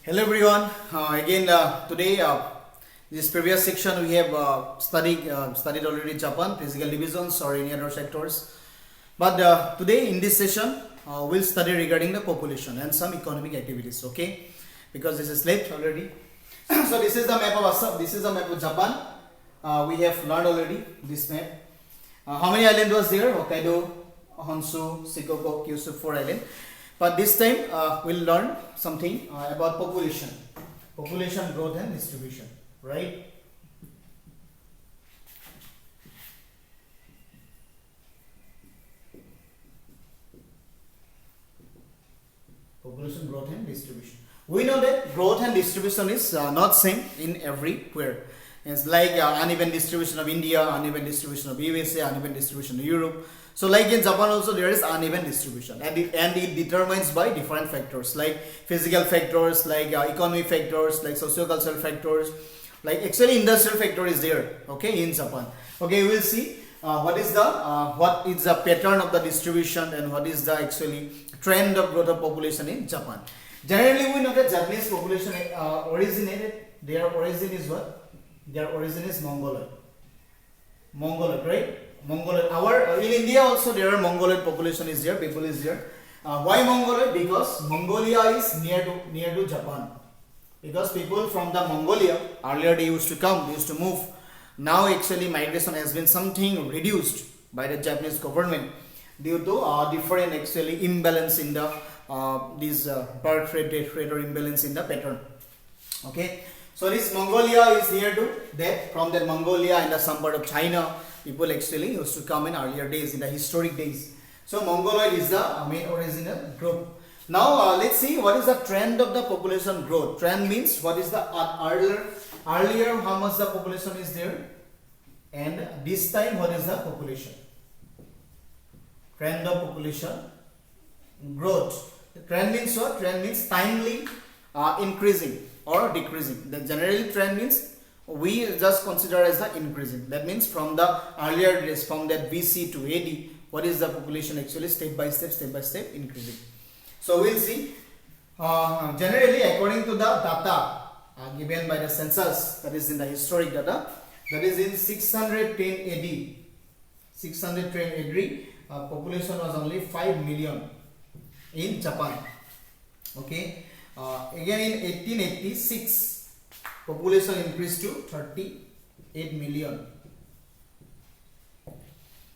Hello everyone. Today this previous section we have studied already Japan physical divisions or any other sectors. But today in this session we'll study regarding the population and some economic activities. Okay, because this is late already. So this is the map of Assam. This is the map of Japan. We have learned already this map. How many islands was there? Hokkaido, Honshu, Shikoku, Kyushu, 4 islands. But this time we'll learn something about population growth and distribution, right? Population growth and distribution. We know that growth and distribution is not same in everywhere. It's like uneven distribution of India, uneven distribution of USA, uneven distribution of Europe. So like in Japan also there is uneven distribution, and it determines by different factors like physical factors, like economic factors, like socio-cultural factors, like actually industrial factor is there, okay, in Japan. Okay, we will see what is the pattern of the distribution and what is the actually trend of growth of population in Japan. Generally we know that Japanese population their origin is what? Their origin is Mongoloid, right? Mongoloid. In India also there are Mongoloid population is there, people is there. Why Mongoloid? Because Mongolia is near to Japan. Because people from the Mongolia earlier they used to move. Now actually migration has been something reduced by the Japanese government due to different actually imbalance in the birth rate, death rate, or imbalance in the pattern. Okay. So this Mongolia is near to that. From that Mongolia and some part of China, people actually used to come in earlier days, in the historic days. So Mongoloid is the main original group. Now let's see what is the trend of the population growth. Trend means what is the earlier how much the population is there, and this time what is the population. Trend of population growth. The trend means what? Trend means timely increasing or decreasing. The generally trend means we just consider as the increasing. That means from the earlier days, from that BC to AD, what is the population actually step by step increasing. So we'll see. Generally, according to the data given by the census, that is in the historic data, that is in 610 AD. 610 AD, population was only 5 million in Japan. Okay. Again in 1886, population increased to 38 million.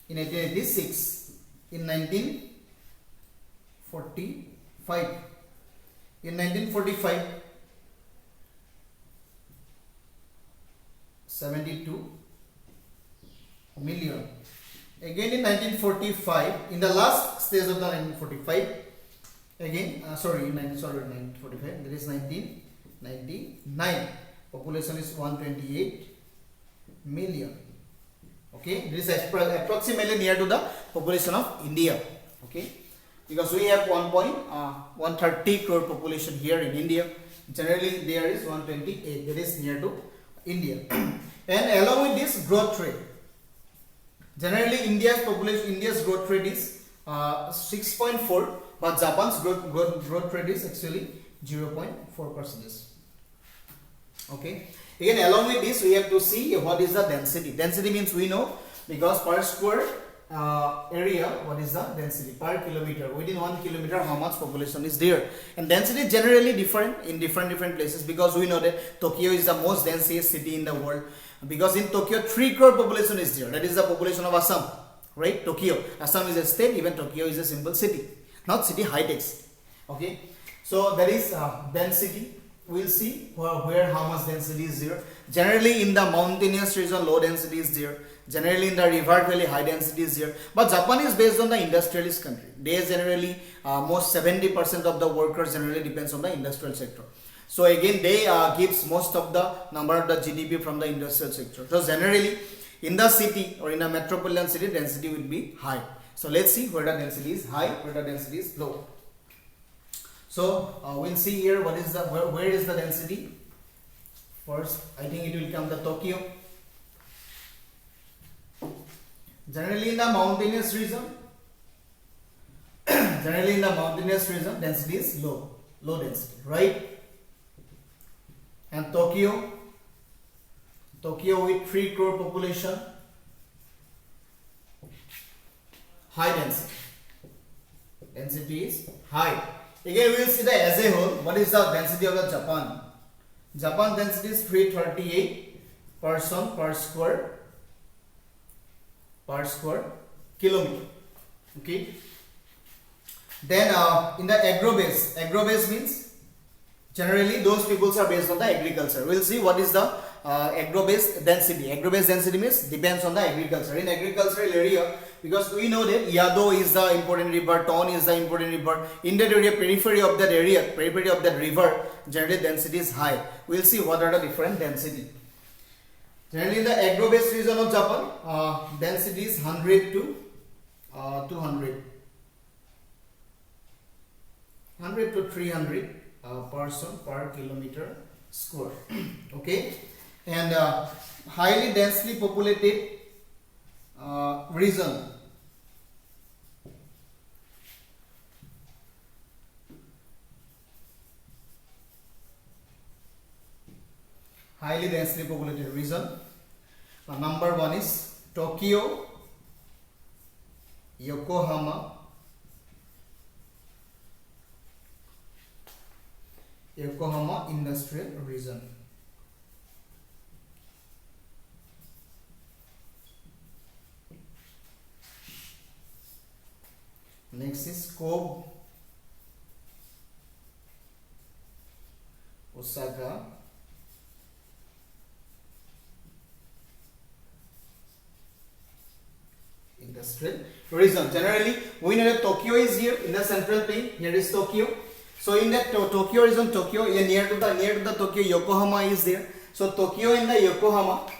In 1886, in 1945, 72 million. Again in 1945, in the last stage of the 1945, again 1945, that is 1999, population is 128 million. Okay, this is approximately near to the population of India. Okay, because we have 130 crore population here in India. Generally there is 128, that is near to India. And along with this growth rate, generally India's growth rate is 6.4, but Japan's growth rate is actually 0.4%. Okay. Again, along with this, we have to see what is the density. Density means we know, because per square area, what is the density per kilometer. Within 1 kilometer, how much population is there. And density is generally different in different places, because we know that Tokyo is the most densest city in the world. Because in Tokyo, 3 crore population is there. That is the population of Assam, right? Tokyo. Assam is a state, even Tokyo is a simple city. Not city, high text. Okay. So that is density. We'll see where how much density is there. Generally in the mountainous region, low density is there. Generally in the river valley, high density is there. But Japan is based on the industrialist country. They generally most 70% of the workers generally depends on the industrial sector. So again they gives most of the number of the GDP from the industrial sector. So generally in the city or in a metropolitan city, density will be high. So let's see where the density is high, where the density is low. So we'll see here what is the where is the density. First, I think it will come the Tokyo. Generally in the mountainous region, density is low density, right? And Tokyo with 3 crore population, high density. Density is high. Again, we will see the as a whole. What is the density of the Japan? Japan density is 338 person per square kilometer. Okay. Then in the agrobase means generally those peoples are based on the agriculture. We'll see what is the agrobase density. Agrobase density means depends on the agriculture. In agricultural area, because we know that Yado is the important river, Ton is the important river. In that area, periphery of that river, generally density is high. We'll see what are the different density. Generally in the agrobase region of Japan, density is 100 to 200. 100 to 300 person per kilometer square. Okay, and highly densely populated region. Highly densely populated region. Number 1 is Tokyo, Yokohama, industrial region. Next is Kobe, Osaka, industrial region. Generally, we know that Tokyo is here in the central plain. Here is Tokyo. So in that Tokyo region, near to the Tokyo, Yokohama is there. So Tokyo and the Yokohama,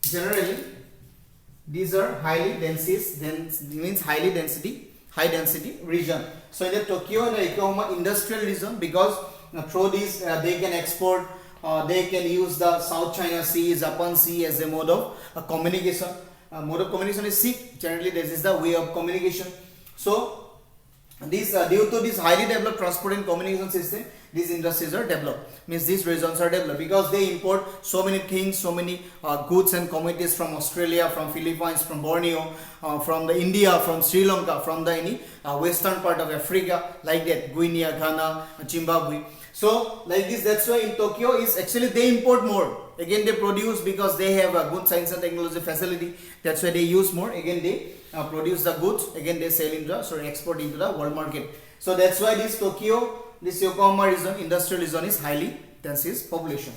generally these are high density region. So in the Tokyo and the Yokohama industrial region, because through these they can export, they can use the South China Sea, Japan Sea as a mode of communication. Mode of communication is sea. Generally, this is the way of communication. So these due to this highly developed transport and communication system, these industries are developed. Means these regions are developed because they import so many things, so many goods and commodities from Australia, from Philippines, from Borneo, from the India, from Sri Lanka, from the any western part of Africa, like that, Guinea, Ghana, Zimbabwe. So like this, that's why in Tokyo is actually they import more. Again, they produce because they have a good science and technology facility. That's why they use more. Again, they produce the goods. Again, they sell into export into the world market. So that's why this Tokyo, this Yokohama region, industrial region is highly dense population.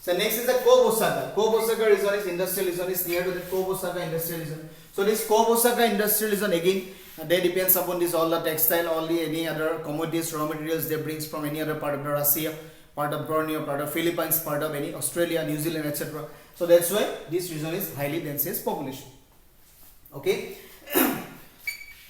So next is the Kobe, Osaka. Kobe, Osaka region is industrial region, is near to the Kobe, Osaka industrial region. So this Kobe, Osaka industrial region, again they depends upon this all the textile, all the any other commodities, raw materials they brings from any other part of the Russia, part of Borneo, part of Philippines, part of any Australia, New Zealand, etc. So that's why this region is highly dense population. Okay.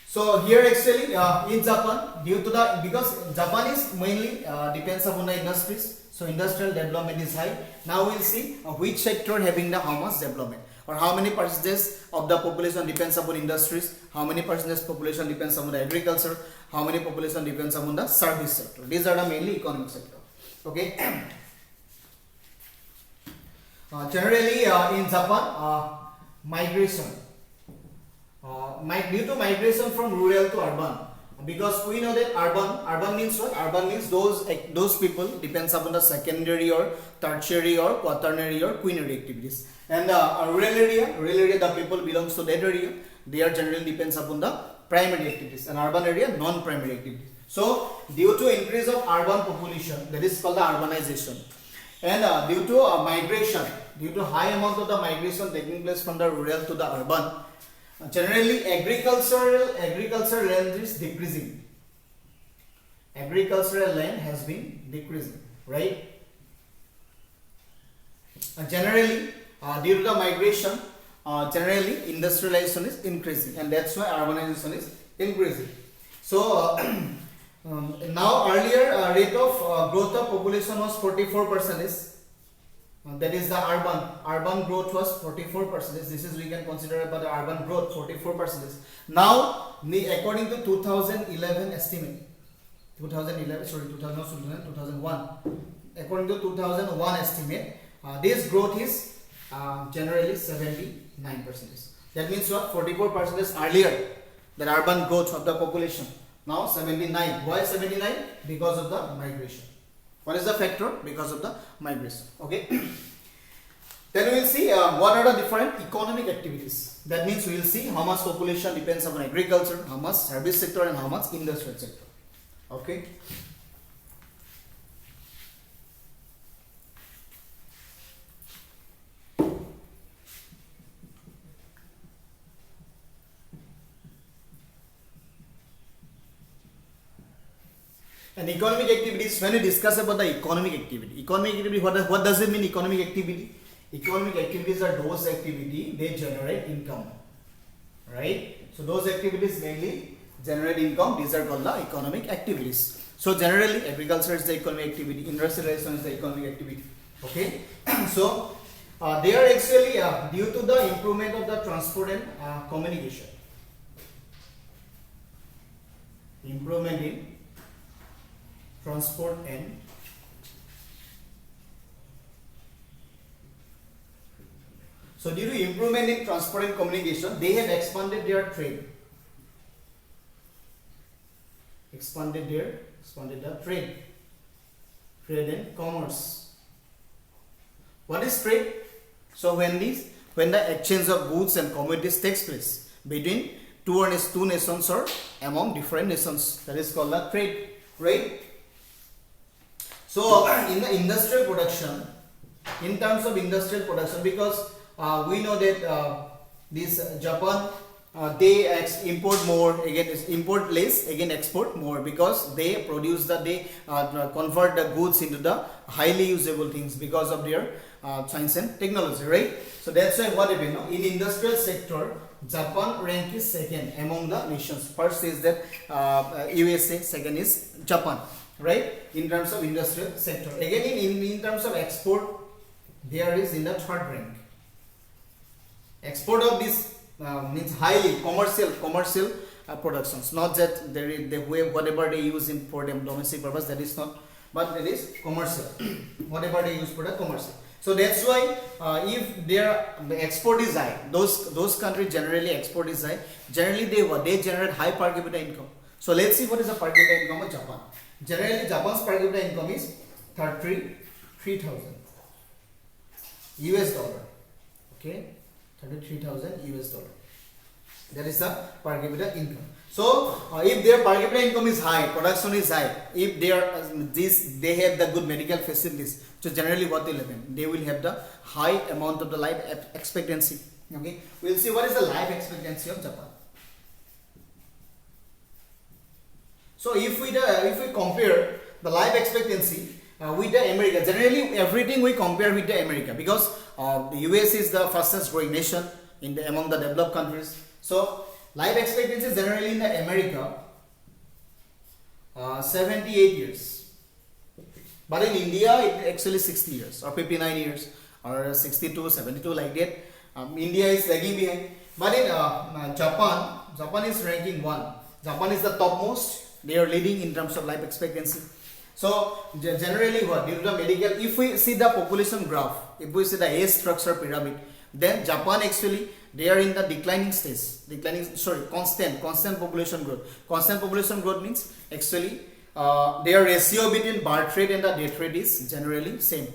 So here actually in Japan, due to the because Japan is mainly depends upon the industries, so industrial development is high. Now we'll see which sector having the how much development, or how many percentage of the population depends upon industries, how many percentage population depends upon the agriculture, how many population depends upon the service sector. These are the mainly economic sector. Okay. Generally in Japan, migration. Due to migration from rural to urban, because we know that urban means what? Urban means those people depends upon the secondary or tertiary or quaternary or quinary activities, and rural area the people belongs to that area, they are generally depends upon the primary activities, and urban area non-primary activities. So due to increase of urban population, that is called the urbanization, and due to migration, due to high amount of the migration taking place from the rural to the urban, generally agricultural land is decreasing. Agricultural land has been decreasing, right? Generally due to the migration, generally industrialization is increasing, and that's why urbanization is increasing. So now earlier rate of growth of population was 44%. That is the urban growth was 44%. This is we can consider about the urban growth 44%. Now according to 2011 estimate, 2001 according to 2001 estimate, this growth is generally 79%. That means what? 44% earlier the urban growth of the population. Now 79. Why 79? Because of the migration. What is the factor? Because of the migration. Okay. Then we will see what are the different economic activities. That means we will see how much population depends upon agriculture, how much service sector, and how much industrial sector. Okay. And economic activities, when we discuss about the economic activity, what does it mean economic activity? Economic activities are those activities they generate income, right? So those activities mainly generate income. These are called the economic activities. So generally agriculture is the economic activity, industrialization is the economic activity. Okay. So they are actually due to the improvement of the transport and communication. Improvement in transport and so due to improvement in transport and communication, they have expanded their trade. Expanded the trade and commerce. What is trade? So when the exchange of goods and commodities takes place between two nations or among different nations, that is called the trade, right? So in the industrial production, in terms of industrial production, because we know that this Japan they import more, again import less, again export more, because they produce they convert the goods into the highly usable things because of their science and technology, right? So that's why what happened, in industrial sector Japan rank is second among the nations. First is that USA, second is Japan, right, in terms of industrial sector. Again in terms of export, there is in the third rank. Export of this means highly commercial productions, not that whatever they use in for them domestic purpose, that is not, but it is commercial. Whatever they use for the commercial. So that's why if their export is high, those countries generally export is high, generally they generate high per capita income. So let's see what is the per capita income of Japan. Generally Japan's per capita income is 33,000 US dollar. Okay, 33,000 US dollar. That is the per capita income. So if their per capita income is high, production is high, if they are they have the good medical facilities, so generally what will happen, they will have the high amount of the life expectancy. Okay, we will see what is the life expectancy of Japan. So if we compare the life expectancy with the America, generally everything we compare with the America, because the US is the fastest growing nation among the developed countries. So life expectancy generally in the America 78 years, but in India it actually 60 years or 59 years or 62, 72 like that. India is lagging behind, but in Japan is ranking 1. Japan is the topmost. They are leading in terms of life expectancy. So generally what, due to the medical, if we see the population graph, if we see the age structure pyramid, then Japan actually they are in the declining stage, constant population growth. Constant population growth means actually their ratio between birth rate and the death rate is generally same.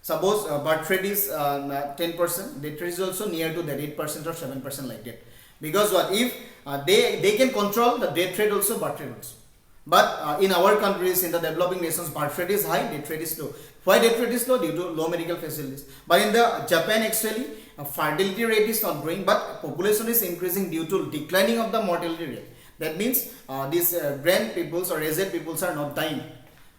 Suppose birth rate is 10%, death rate is also near to that 8% or 7% like that. Because what, if they can control the death rate also, birth rate also. But in our countries, in the developing nations, birth rate is high, death rate is low. Why death rate is low? Due to low medical facilities. But in the Japan actually fertility rate is not growing, but population is increasing due to declining of the mortality rate. That means these grand peoples or aged peoples are not dying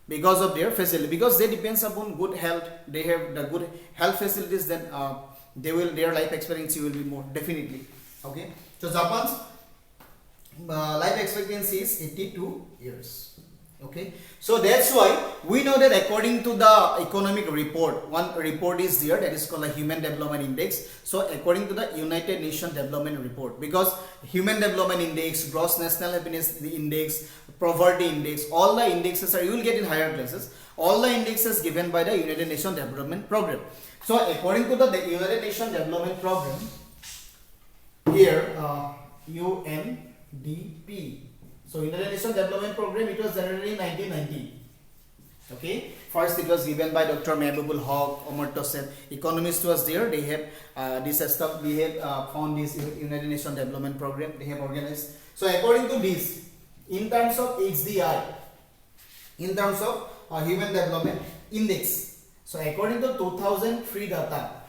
because of their facility, because they depends upon good health. They have the good health facilities, then their life expectancy will be more, definitely. Okay, so Japan's life expectancy is 82 years. Okay, so that's why we know that according to the economic report, one report is there that is called a Human Development Index. So according to the United Nations Development Report, because Human Development Index, Gross National Happiness Index, Poverty Index, all the indexes are, you will get in higher classes, all the indexes given by the United Nations Development Program. So according to the United Nations Development Program, here UNDP. So United Nations Development Program, it was generated in 1990. Okay, first it was given by Dr. Mehboob ul Haq, Amartya Sen. Economist was there. They have this stuff. We have found this United Nations Development Program. They have organized. So according to this, in terms of HDI, in terms of Human Development Index. So according to 2003 data.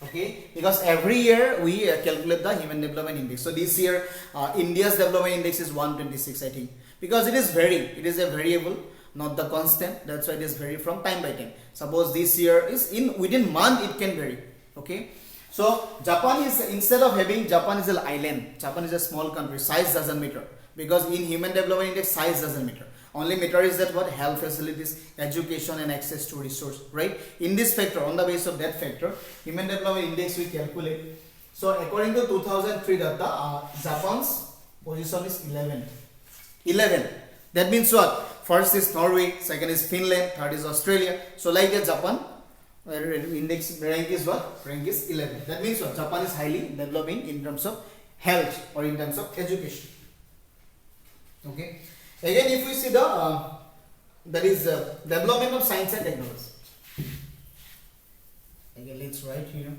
Okay, because every year we calculate the Human Development Index. So this year India's development index is 126, I think, because it is a variable, not the constant. That's why it is vary from time by time. Suppose this year is within month it can vary. Okay, so Japan is, instead of having, Japan is an island, Japan is a small country, size doesn't matter, because in Human Development Index size doesn't matter. Only matter is that what, health facilities, education and access to resource, right? In this factor, on the basis of that factor, Human Development Index we calculate. So according to 2003 data, Japan's position is 11. That means what? First is Norway, second is Finland, third is Australia. So like that, Japan index rank is what? Rank is 11. That means what? Japan is highly developing in terms of health or in terms of education. Okay. Again, if we see the that is development of science and technology. Again, let's write here.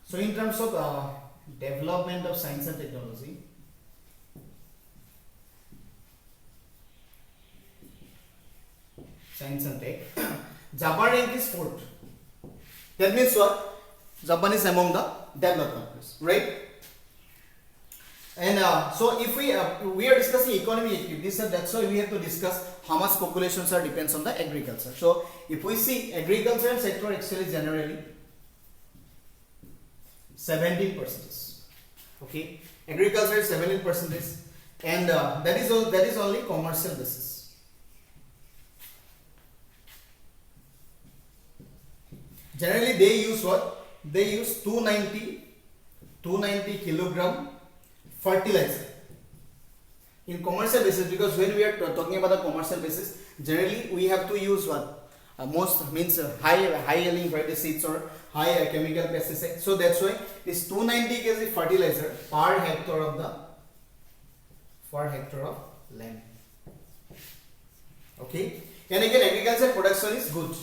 So in terms of development of science and technology, science and tech, Japan rank is 4th. That means what? Japan is among the developed countries, right? And so if we are discussing economic activities, so that's why we have to discuss how much populations are depends on the agriculture. So if we see agricultural sector actually generally 17%. Okay, agriculture is 17%, and that is only commercial basis. Generally they use what? They use 290 kilogram fertilizer in commercial basis, because when we are talking about the commercial basis, generally we have to use what? Most means high yielding variety seeds or high chemical pesticides. So that's why this 290 kg fertilizer per hectare of land. Okay, and again agriculture production is good.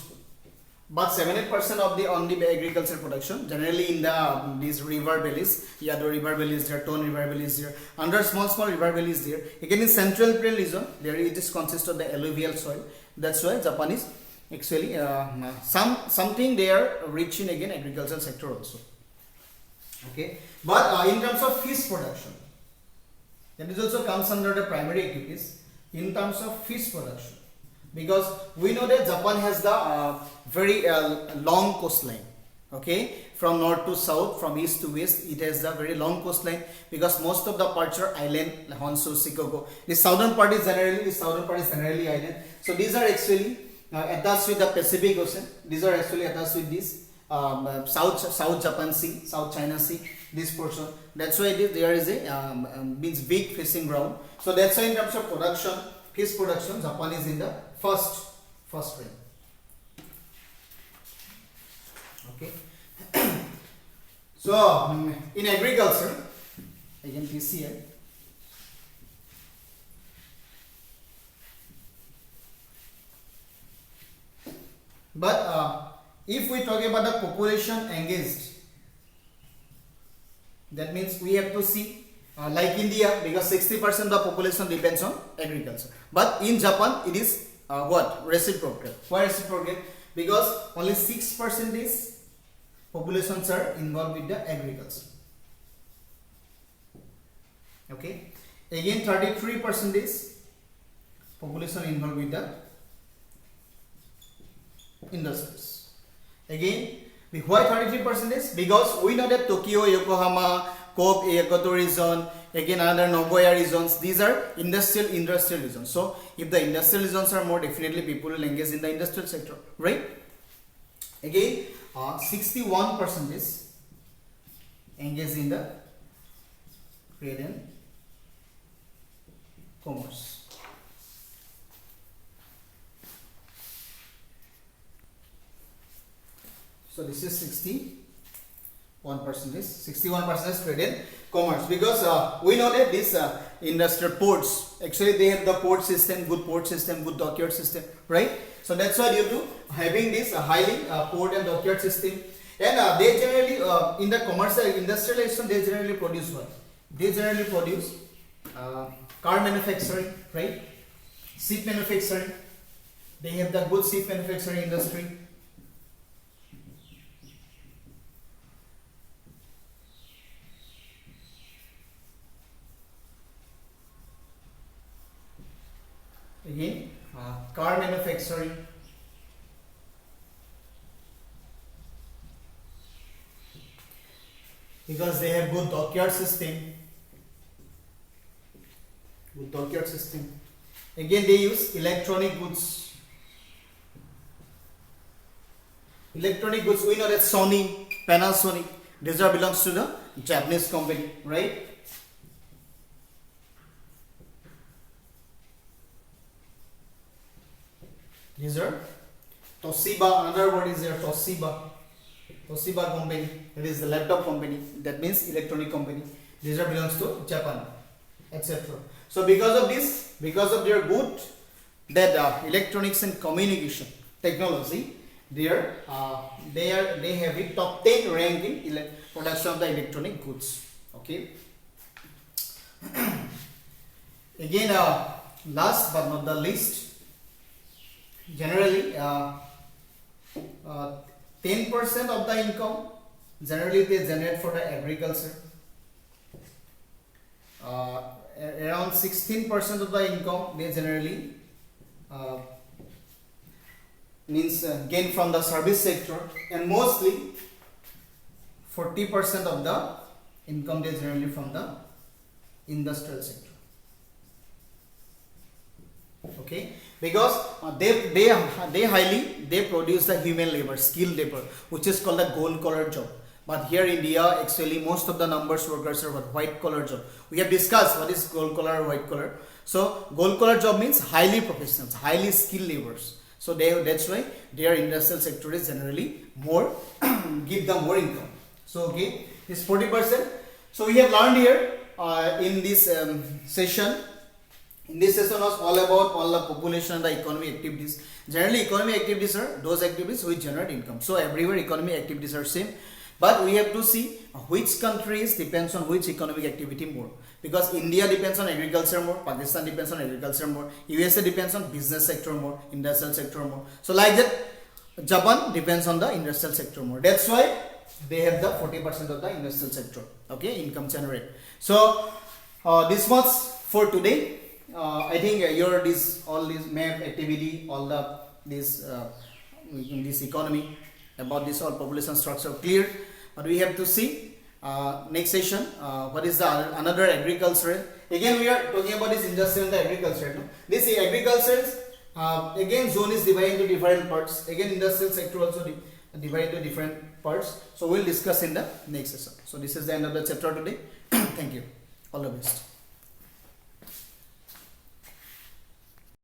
But 78% of the on the agriculture production generally in the these river valleys, Yadu river valleys there, Ton river valleys there, under small river valleys there. Again in central plain region, there it is consists of the alluvial soil. That's why Japan is actually something they are rich in again agricultural sector also. Okay, but in terms of fish production, that is also comes under the primary activities. In terms of fish production, because we know that Japan has the very long coastline. Okay, from north to south, from east to west, it has a very long coastline, because most of the parts are island, Honshu, Shikoku. The southern part is generally island. So these are actually attached with the Pacific Ocean. These are actually attached with this South Japan Sea, South China Sea, this portion. That's why there is a means big fishing ground. So that's why in terms of production, fish production, Japan is in the first rank. Okay. So in agriculture, again PCI, but if we talk about the population engaged, that means we have to see like India, because 60% of the population depends on agriculture. But in Japan, it is what? Reciprocal. Why reciprocal? Because only 6% is populations are involved with the agriculture. Okay. Again, 33% is population involved with the industries. Again, Why 33%? Because we know that Tokyo, Yokohama, Kobe, Kyoto region, again another Nagoya regions, these are industrial regions. So if the industrial regions are more, definitely people will engage in the industrial sector, right? Again, 61% is engaged in the trade and commerce. So this is 61% is 61% is trade and commerce, because we know that this industrial ports, actually they have the port system, good dockyard system, right? So that's why due to having this highly port and dockyard system, and they generally in the commercial industrialization they generally produce what? They generally produce car manufacturing, right? Ship manufacturing. They have the good ship manufacturing industry. Again, car manufacturing, because they have good dockyard system. Again, they use electronic goods. We know that Sony, Panasonic, these are belongs to the Japanese company, right? These are Toshiba, another word is there, Toshiba company, that is the laptop company, that means electronic company. These are belongs to Japan, etc. So because of this, because of their good that electronics and communication technology, they have a top 10 ranking in production of the electronic goods. Okay. Again, last but not the least, generally 10% of the income generally they generate for the agriculture. Around 16% of the income they generally gain from the service sector, and mostly 40% of the income they generally from the industrial sector. Okay, because they produce the human labor, skilled labor, which is called the gold collar job. But here in India, actually most of the numbers workers are white collar job. We have discussed what is gold collar, white collar. So gold collar job means highly professionals, highly skilled laborers. So that's why their industrial sector is generally more give them more income. So okay, this 40%. So we have learned here in this session. In this session was all about all the population and the economy activities. Generally, economy activities are those activities which generate income. So everywhere economy activities are same, but we have to see which countries depends on which economic activity more. Because India depends on agriculture more, Pakistan depends on agriculture more, USA depends on business sector more, industrial sector more. So like that, Japan depends on the industrial sector more. That's why they have the 40% of the industrial sector. Okay, income generate. So this much for today. I think all this map activity, all the this economy about this all population structure clear, but we have to see next session what is the another agriculture. Again we are talking about this industrial and the agriculture. No? This agriculture again zone is divided into different parts. Again industrial sector also divided into different parts. So we'll discuss in the next session. So this is the end of the chapter today. Thank you. All the best.